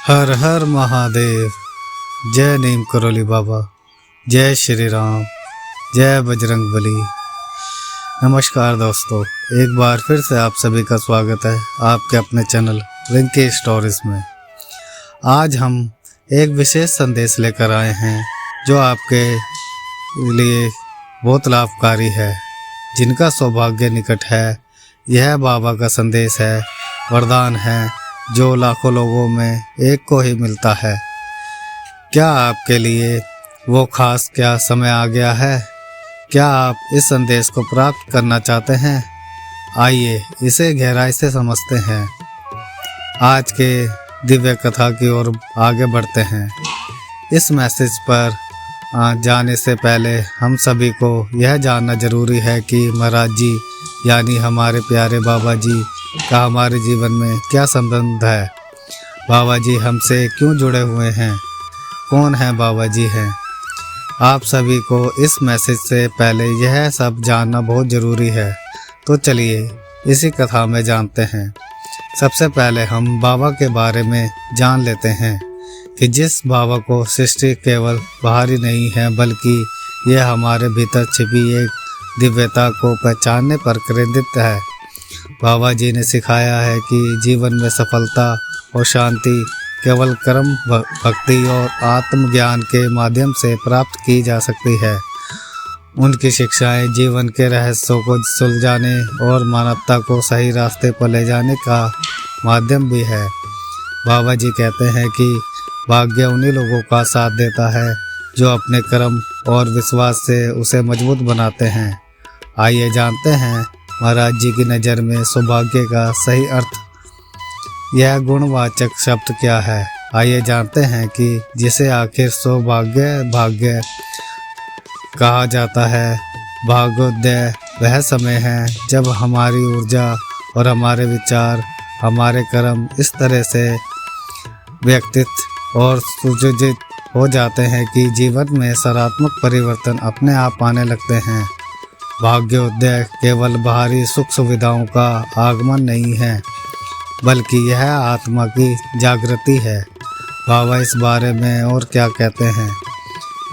हर हर महादेव। जय नीम करोली बाबा, जय श्री राम, जय बजरंग बली। नमस्कार दोस्तों, एक बार फिर से आप सभी का स्वागत है आपके अपने चैनल रिंकी स्टोरीज में। आज हम एक विशेष संदेश लेकर आए हैं जो आपके लिए बहुत लाभकारी है। जिनका सौभाग्य निकट है, यह बाबा का संदेश है, वरदान है जो लाखों लोगों में एक को ही मिलता है। क्या आपके लिए वो खास क्या समय आ गया है? क्या आप इस संदेश को प्राप्त करना चाहते हैं? आइए इसे गहराई से समझते हैं। आज के दिव्य कथा की ओर आगे बढ़ते हैं। इस मैसेज पर जाने से पहले हम सभी को यह जानना जरूरी है कि महाराज जी यानी हमारे प्यारे बाबा जी का हमारे जीवन में क्या संबंध है। बाबा जी हमसे क्यों जुड़े हुए हैं, कौन है बाबा जी हैं। आप सभी को इस मैसेज से पहले यह सब जानना बहुत ज़रूरी है। तो चलिए इसी कथा में जानते हैं। सबसे पहले हम बाबा के बारे में जान लेते हैं कि जिस बाबा को सृष्टि केवल बाहरी नहीं है बल्कि यह हमारे भीतर छिपी एक दिव्यता को पहचानने पर केंद्रित है। बाबा जी ने सिखाया है कि जीवन में सफलता और शांति केवल कर्म, भक्ति और आत्मज्ञान के माध्यम से प्राप्त की जा सकती है। उनकी शिक्षाएं जीवन के रहस्यों को सुलझाने और मानवता को सही रास्ते पर ले जाने का माध्यम भी है। बाबा जी कहते हैं कि भाग्य उन्हीं लोगों का साथ देता है जो अपने कर्म और विश्वास से उसे मजबूत बनाते हैं। आइए जानते हैं महाराज जी की नज़र में सौभाग्य का सही अर्थ, यह गुणवाचक शब्द क्या है। आइए जानते हैं कि जिसे आखिर भाग्य कहा जाता है। भाग्योदय वह समय है जब हमारी ऊर्जा और हमारे विचार, हमारे कर्म इस तरह से व्यक्तित्व और सुसज्जित हो जाते हैं कि जीवन में सकारात्मक परिवर्तन अपने आप आने लगते हैं। भाग्योदय केवल बाहरी सुख सुविधाओं का आगमन नहीं है बल्कि यह आत्मा की जागृति है। बाबा इस बारे में और क्या कहते हैं।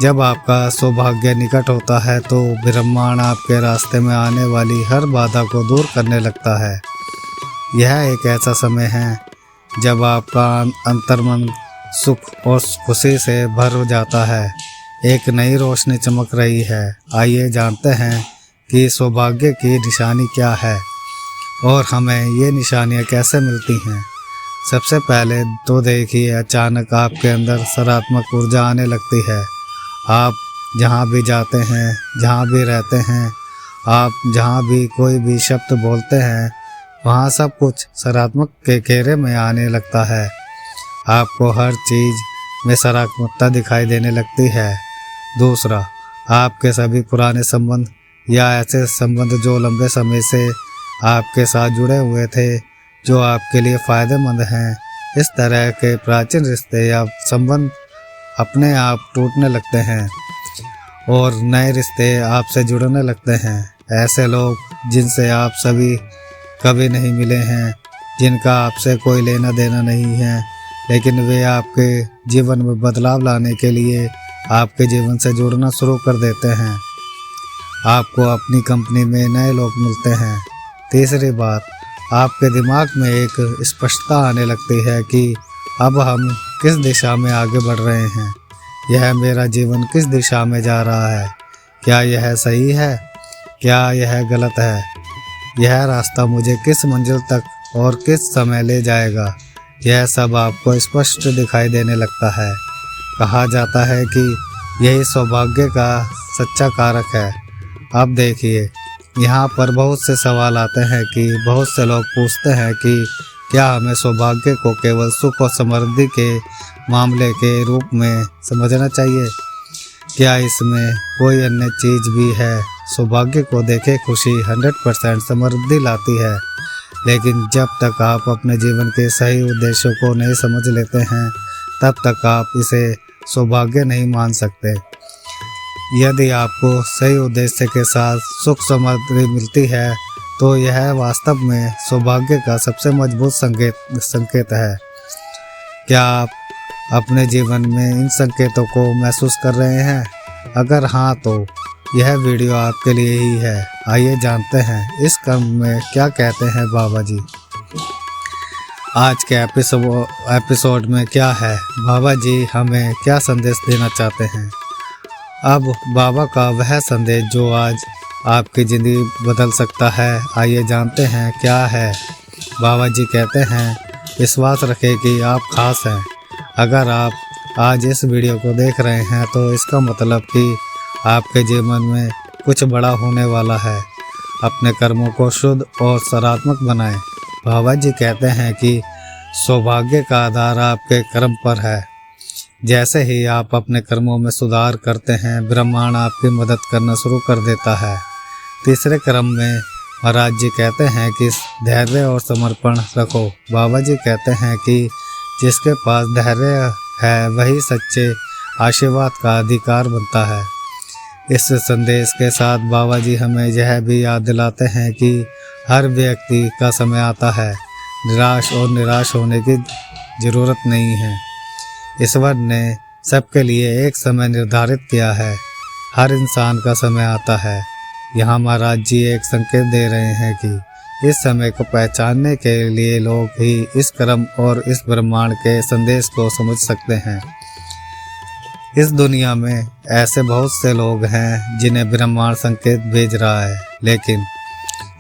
जब आपका सौभाग्य निकट होता है तो ब्रह्मांड आपके रास्ते में आने वाली हर बाधा को दूर करने लगता है। यह एक ऐसा समय है जब आपका अंतर्मन सुख और खुशी से भर जाता है। एक नई रोशनी चमक रही है। आइए जानते हैं कि सौभाग्य की निशानी क्या है और हमें ये निशानियाँ कैसे मिलती हैं। सबसे पहले तो देखिए, अचानक आपके अंदर सकारात्मक ऊर्जा आने लगती है। आप जहाँ भी जाते हैं, जहाँ भी रहते हैं, आप जहाँ भी कोई भी शब्द बोलते हैं, वहाँ सब कुछ सकारात्मक के घेरे में आने लगता है। आपको हर चीज़ में सकारात्मकता दिखाई देने लगती है। दूसरा, आपके सभी पुराने संबंध या ऐसे संबंध जो लंबे समय से आपके साथ जुड़े हुए थे, जो आपके लिए फ़ायदेमंद हैं, इस तरह के प्राचीन रिश्ते या संबंध अपने आप टूटने लगते हैं और नए रिश्ते आपसे जुड़ने लगते हैं। ऐसे लोग जिनसे आप सभी कभी नहीं मिले हैं, जिनका आपसे कोई लेना देना नहीं है, लेकिन वे आपके जीवन में बदलाव लाने के लिए आपके जीवन से जुड़ना शुरू कर देते हैं। आपको अपनी कंपनी में नए लोग मिलते हैं। तीसरी बात, आपके दिमाग में एक स्पष्टता आने लगती है कि अब हम किस दिशा में आगे बढ़ रहे हैं। यह मेरा जीवन किस दिशा में जा रहा है, क्या यह सही है, क्या यह गलत है, यह रास्ता मुझे किस मंजिल तक और किस समय ले जाएगा। यह सब आपको स्पष्ट दिखाई देने लगता है। कहा जाता है कि यही सौभाग्य का सच्चा कारक है। अब देखिए, यहाँ पर बहुत से सवाल आते हैं कि बहुत से लोग पूछते हैं कि क्या हमें सौभाग्य को केवल सुख और समृद्धि के मामले के रूप में समझना चाहिए, क्या इसमें कोई अन्य चीज़ भी है। सौभाग्य को देखे खुशी 100% समृद्धि लाती है, लेकिन जब तक आप अपने जीवन के सही उद्देश्यों को नहीं समझ लेते हैं, तब तक आप इसे सौभाग्य नहीं मान सकते। यदि आपको सही उद्देश्य के साथ सुख समृद्धि मिलती है तो यह वास्तव में सौभाग्य का सबसे मजबूत संकेत है। क्या आप अपने जीवन में इन संकेतों को महसूस कर रहे हैं? अगर हाँ तो यह वीडियो आपके लिए ही है। आइए जानते हैं इस कर्म में क्या कहते हैं बाबा जी। आज के एपिसोड में क्या है, बाबा जी हमें क्या संदेश देना चाहते हैं। अब बाबा का वह संदेश जो आज आपकी ज़िंदगी बदल सकता है, आइए जानते हैं क्या है। बाबा जी कहते हैं, विश्वास रखें कि आप खास हैं। अगर आप आज इस वीडियो को देख रहे हैं तो इसका मतलब कि आपके जीवन में कुछ बड़ा होने वाला है। अपने कर्मों को शुद्ध और सकारात्मक बनाएं। बाबा जी कहते हैं कि सौभाग्य का आधार आपके कर्म पर है। जैसे ही आप अपने कर्मों में सुधार करते हैं, ब्रह्मांड आपकी मदद करना शुरू कर देता है। तीसरे क्रम में महाराज जी कहते हैं कि धैर्य और समर्पण रखो। बाबा जी कहते हैं कि जिसके पास धैर्य है वही सच्चे आशीर्वाद का अधिकार बनता है। इस संदेश के साथ बाबा जी हमें यह भी याद दिलाते हैं कि हर व्यक्ति का समय आता है। निराश और निराश होने की ज़रूरत नहीं है। ईश्वर ने सबके लिए एक समय निर्धारित किया है। हर इंसान का समय आता है। यहाँ महाराज जी एक संकेत दे रहे हैं कि इस समय को पहचानने के लिए लोग ही इस कर्म और इस ब्रह्मांड के संदेश को समझ सकते हैं। इस दुनिया में ऐसे बहुत से लोग हैं जिन्हें ब्रह्मांड संकेत भेज रहा है, लेकिन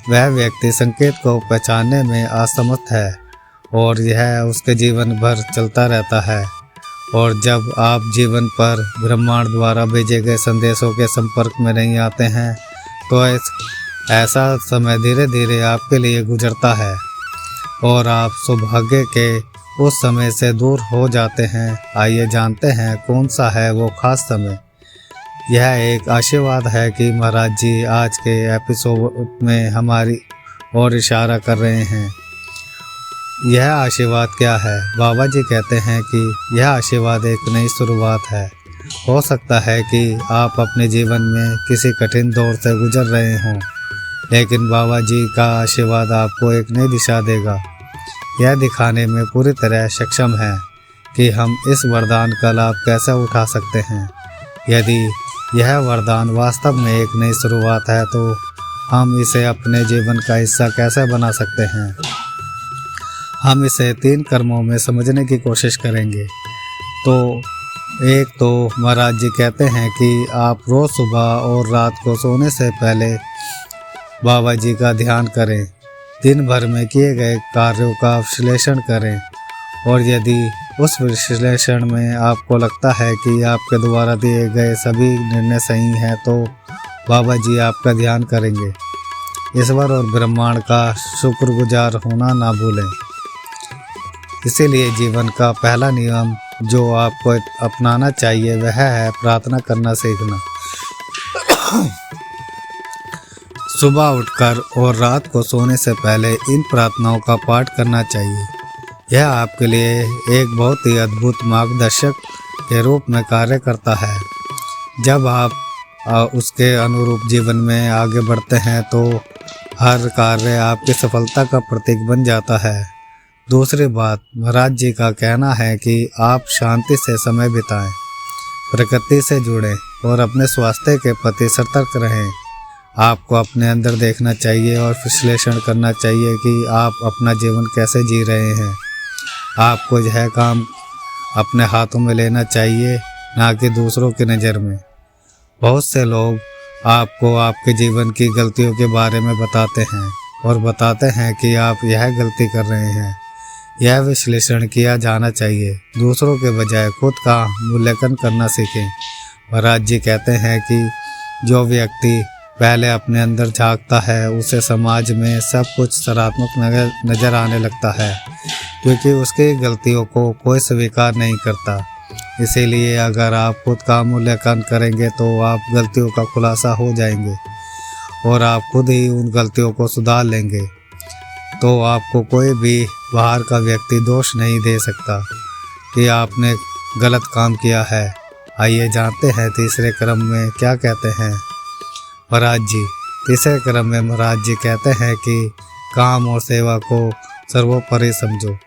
वह व्यक्ति संकेत को पहचानने में असमर्थ है और यह उसके जीवन भर चलता रहता है। और जब आप जीवन पर ब्रह्मांड द्वारा भेजे गए संदेशों के संपर्क में नहीं आते हैं तो ऐसा समय धीरे धीरे आपके लिए गुजरता है और आप सौभाग्य के उस समय से दूर हो जाते हैं। आइए जानते हैं कौन सा है वो खास समय। यह एक आशीर्वाद है कि महाराज जी आज के एपिसोड में हमारी ओर इशारा कर रहे हैं। यह आशीर्वाद क्या है? बाबा जी कहते हैं कि यह आशीर्वाद एक नई शुरुआत है। हो सकता है कि आप अपने जीवन में किसी कठिन दौर से गुजर रहे हों, लेकिन बाबा जी का आशीर्वाद आपको एक नई दिशा देगा। यह दिखाने में पूरी तरह सक्षम है कि हम इस वरदान का लाभ कैसे उठा सकते हैं। यदि यह वरदान वास्तव में एक नई शुरुआत है तो हम इसे अपने जीवन का हिस्सा कैसे बना सकते हैं। हम इसे 3 कर्मों में समझने की कोशिश करेंगे। तो एक तो महाराज जी कहते हैं कि आप रोज़ सुबह और रात को सोने से पहले बाबा जी का ध्यान करें। दिन भर में किए गए कार्यों का विश्लेषण करें और यदि उस विश्लेषण में आपको लगता है कि आपके द्वारा दिए गए सभी निर्णय सही हैं तो बाबा जी आपका ध्यान करेंगे। ईश्वर और ब्रह्मांड का शुक्रगुजार होना ना भूलें। इसीलिए जीवन का पहला नियम जो आपको अपनाना चाहिए वह है प्रार्थना करना सीखना। सुबह उठकर और रात को सोने से पहले इन प्रार्थनाओं का पाठ करना चाहिए। यह आपके लिए एक बहुत ही अद्भुत मार्गदर्शक के रूप में कार्य करता है। जब आप उसके अनुरूप जीवन में आगे बढ़ते हैं तो हर कार्य आपकी सफलता का प्रतीक बन जाता है। दूसरी बात, महाराज जी का कहना है कि आप शांति से समय बिताएं, प्रकृति से जुड़ें और अपने स्वास्थ्य के प्रति सतर्क रहें। आपको अपने अंदर देखना चाहिए और विश्लेषण करना चाहिए कि आप अपना जीवन कैसे जी रहे हैं। आपको यह काम अपने हाथों में लेना चाहिए, ना कि दूसरों की नज़र में। बहुत से लोग आपको आपके जीवन की गलतियों के बारे में बताते हैं और बताते हैं कि आप यह गलती कर रहे हैं। यह विश्लेषण किया जाना चाहिए। दूसरों के बजाय खुद का मूल्यांकन करना सीखें। महाराज जी कहते हैं कि जो व्यक्ति पहले अपने अंदर झांकता है उसे समाज में सब कुछ सकारात्मक नज़र आने लगता है, क्योंकि उसकी गलतियों को कोई स्वीकार नहीं करता। इसीलिए अगर आप खुद का मूल्यांकन करेंगे तो आप गलतियों का खुलासा हो जाएंगे और आप खुद ही उन गलतियों को सुधार लेंगे। तो आपको कोई भी बाहर का व्यक्ति दोष नहीं दे सकता कि आपने गलत काम किया है। आइए जानते हैं तीसरे क्रम में क्या कहते हैं महाराज जी। तीसरे क्रम में महाराज जी कहते हैं कि काम और सेवा को सर्वोपरि समझो।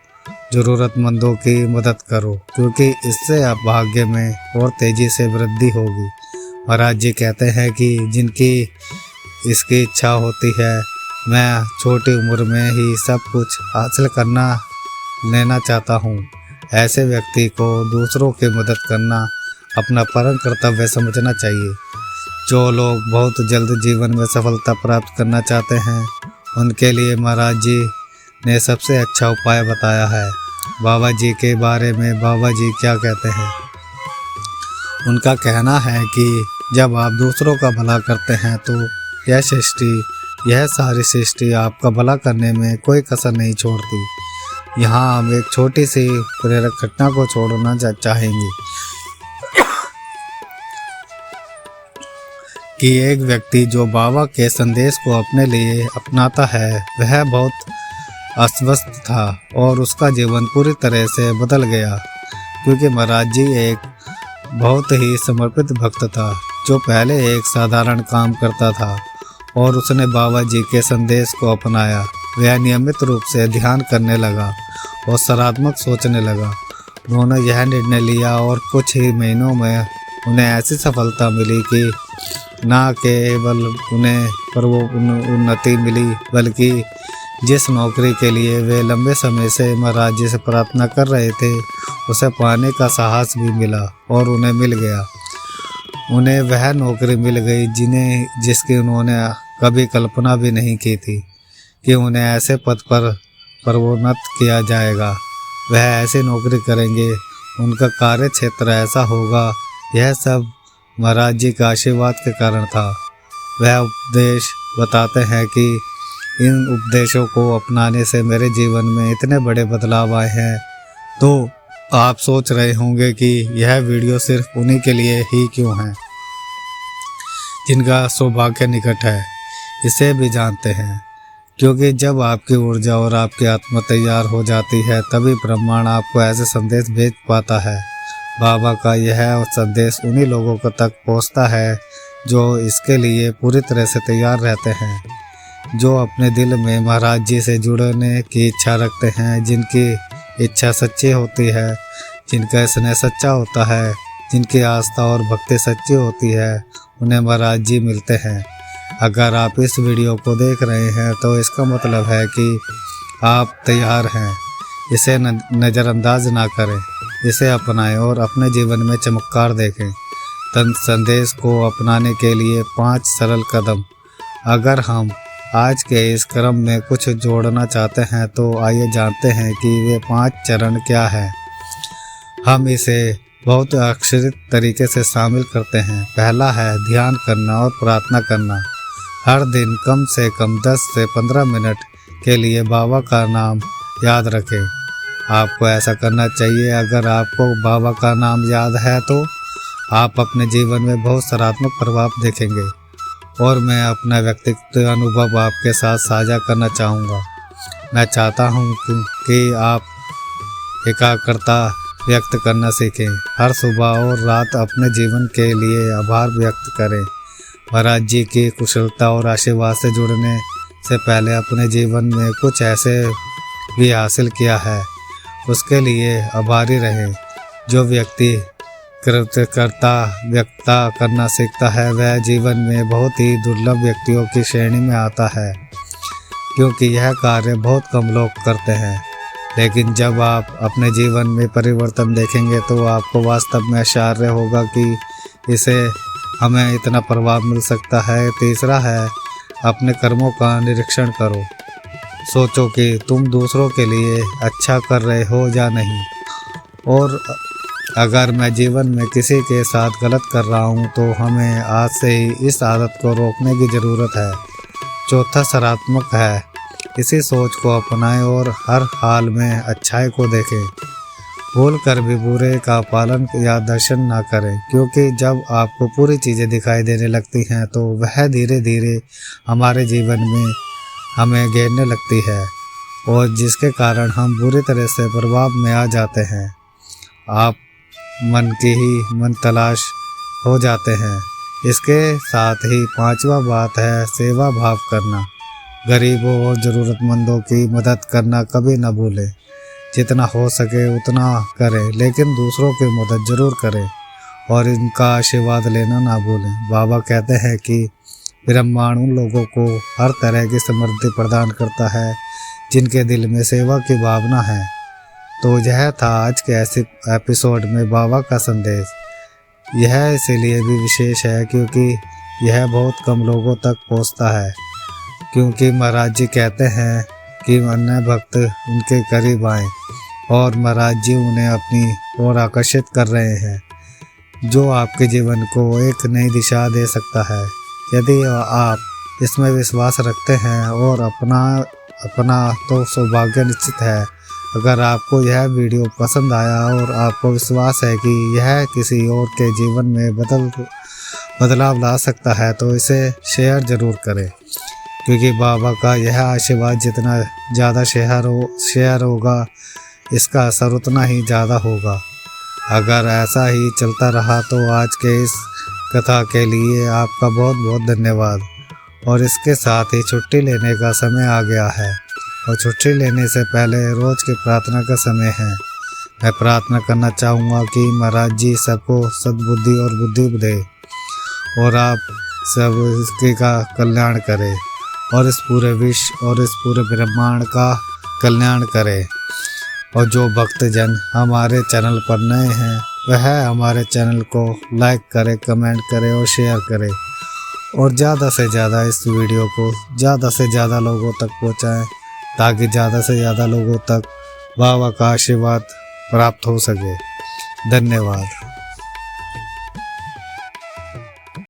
ज़रूरतमंदों की मदद करो, क्योंकि इससे आप भाग्य में और तेज़ी से वृद्धि होगी। महाराज जी कहते हैं कि जिनकी इसकी इच्छा होती है, मैं छोटी उम्र में ही सब कुछ हासिल करना लेना चाहता हूँ, ऐसे व्यक्ति को दूसरों की मदद करना अपना परम कर्तव्य समझना चाहिए। जो लोग बहुत जल्द जीवन में सफलता प्राप्त करना चाहते हैं, उनके लिए महाराज जी ने सबसे अच्छा उपाय बताया है। बाबा जी के बारे में बाबा जी क्या कहते हैं? उनका कहना है कि जब आप दूसरों का भला करते हैं तो यह सारी सृष्टि आपका भला करने में कोई कसर नहीं छोड़ती। यहाँ हम एक छोटी सी प्रेरक घटना को छोड़ना चाहेंगे कि एक व्यक्ति जो बाबा के संदेश को अपने लिए अपनाता है, वह बहुत अस्वस्थ था और उसका जीवन पूरी तरह से बदल गया, क्योंकि महाराज जी एक बहुत ही समर्पित भक्त था जो पहले एक साधारण काम करता था और उसने बाबा जी के संदेश को अपनाया। वह नियमित रूप से ध्यान करने लगा और सकारात्मक सोचने लगा। उन्होंने यह निर्णय लिया और कुछ ही महीनों में उन्हें ऐसी सफलता मिली कि न केवल उन्हें पर वो उन्नति मिली, बल्कि जिस नौकरी के लिए वे लंबे समय से महाराज जी से प्रार्थना कर रहे थे, उसे पाने का साहस भी मिला और उन्हें मिल गया। उन्हें वह नौकरी मिल गई जिसकी उन्होंने कभी कल्पना भी नहीं की थी कि उन्हें ऐसे पद पर प्रोन्नत किया जाएगा। वह ऐसी नौकरी करेंगे, उनका कार्य क्षेत्र ऐसा होगा। यह सब महाराज जी का आशीर्वाद के कारण था। वह उपदेश बताते हैं कि इन उपदेशों को अपनाने से मेरे जीवन में इतने बड़े बदलाव आए हैं। तो आप सोच रहे होंगे कि यह वीडियो सिर्फ उन्हीं के लिए ही क्यों है जिनका सौभाग्य निकट है। इसे भी जानते हैं, क्योंकि जब आपकी ऊर्जा और आपकी आत्मा तैयार हो जाती है, तभी ब्रह्मांड आपको ऐसे संदेश भेज पाता है। बाबा का यह संदेश उन्हीं लोगों तक पहुंचता है जो इसके लिए पूरी तरह से तैयार रहते हैं, जो अपने दिल में महाराज जी से जुड़ने की इच्छा रखते हैं, जिनकी इच्छा सच्ची होती है, जिनका स्नेह सच्चा होता है, जिनकी आस्था और भक्ति सच्ची होती है, उन्हें महाराज जी मिलते हैं। अगर आप इस वीडियो को देख रहे हैं तो इसका मतलब है कि आप तैयार हैं। इसे नज़रअंदाज ना करें, इसे अपनाएं और अपने जीवन में चमत्कार देखें। संदेश को अपनाने के लिए 5 सरल कदम। अगर हम आज के इस क्रम में कुछ जोड़ना चाहते हैं तो आइए जानते हैं कि वे 5 चरण क्या हैं। हम इसे बहुत अक्षरित तरीके से शामिल करते हैं। पहला है ध्यान करना और प्रार्थना करना। हर दिन कम से कम 10 से 15 मिनट के लिए बाबा का नाम याद रखें। आपको ऐसा करना चाहिए। अगर आपको बाबा का नाम याद है तो आप अपने जीवन में बहुत सकारात्मक प्रभाव देखेंगे। और मैं अपना व्यक्तिगत अनुभव आपके साथ साझा करना चाहूँगा। मैं चाहता हूँ कि आप एकाग्रता व्यक्त करना सीखें। हर सुबह और रात अपने जीवन के लिए आभार व्यक्त करें। महाराज जी की कुशलता और आशीर्वाद से जुड़ने से पहले अपने जीवन में कुछ ऐसे भी हासिल किया है, उसके लिए आभारी रहें। जो व्यक्ति कृतज्ञता व्यक्त करना सीखता है, वह जीवन में बहुत ही दुर्लभ व्यक्तियों की श्रेणी में आता है, क्योंकि यह कार्य बहुत कम लोग करते हैं। लेकिन जब आप अपने जीवन में परिवर्तन देखेंगे तो आपको वास्तव में आश्चर्य होगा कि इसे हमें इतना प्रभाव मिल सकता है। तीसरा है अपने कर्मों का निरीक्षण करो। सोचो कि तुम दूसरों के लिए अच्छा कर रहे हो या नहीं, और अगर मैं जीवन में किसी के साथ गलत कर रहा हूँ तो हमें आज से ही इस आदत को रोकने की ज़रूरत है। चौथा सकारात्मक है। इसी सोच को अपनाएं और हर हाल में अच्छाई को देखें। भूल कर भी बुरे का पालन या दर्शन ना करें, क्योंकि जब आपको पूरी चीज़ें दिखाई देने लगती हैं तो वह धीरे धीरे हमारे जीवन में हमें घेरने लगती है, और जिसके कारण हम बुरी तरह से प्रभाव में आ जाते हैं। आप मन की ही मन तलाश हो जाते हैं। इसके साथ ही 5वां बात है सेवा भाव करना। गरीबों और ज़रूरतमंदों की मदद करना कभी न भूलें। जितना हो सके उतना करें, लेकिन दूसरों की मदद ज़रूर करें और इनका आशीर्वाद लेना ना भूलें। बाबा कहते हैं कि ब्रह्मांड उन लोगों को हर तरह की समृद्धि प्रदान करता है जिनके दिल में सेवा की भावना है। तो यह था आज के ऐसे एपिसोड में बाबा का संदेश। यह इसीलिए भी विशेष है क्योंकि यह बहुत कम लोगों तक पहुंचता है, क्योंकि महाराज जी कहते हैं कि अन्य भक्त उनके करीब आएं और महाराज जी उन्हें अपनी ओर आकर्षित कर रहे हैं, जो आपके जीवन को एक नई दिशा दे सकता है। यदि आप इसमें विश्वास रखते हैं और अपना तो सौभाग्य निश्चित है। अगर आपको यह वीडियो पसंद आया और आपको विश्वास है कि यह किसी और के जीवन में बदलाव ला सकता है तो इसे शेयर ज़रूर करें, क्योंकि बाबा का यह आशीर्वाद जितना ज़्यादा शेयर होगा इसका असर उतना ही ज़्यादा होगा। अगर ऐसा ही चलता रहा तो आज के इस कथा के लिए आपका बहुत बहुत धन्यवाद। और इसके साथ ही छुट्टी लेने का समय आ गया है और छुट्टी लेने से पहले रोज़ की प्रार्थना का समय है। मैं प्रार्थना करना चाहूँगा कि महाराज जी सबको सद्बुद्धि और बुद्धि दे और आप सब इसके का कल्याण करें और इस पूरे विश्व और इस पूरे ब्रह्मांड का कल्याण करें। और जो भक्तजन हमारे चैनल पर नए हैं वह हमारे चैनल को लाइक करें, कमेंट करें और शेयर करें और ज़्यादा से ज़्यादा इस वीडियो को ज़्यादा से ज़्यादा लोगों तक पहुँचाएं, ताकि ज़्यादा से ज़्यादा लोगों तक बाबा का आशीर्वाद प्राप्त हो सके। धन्यवाद।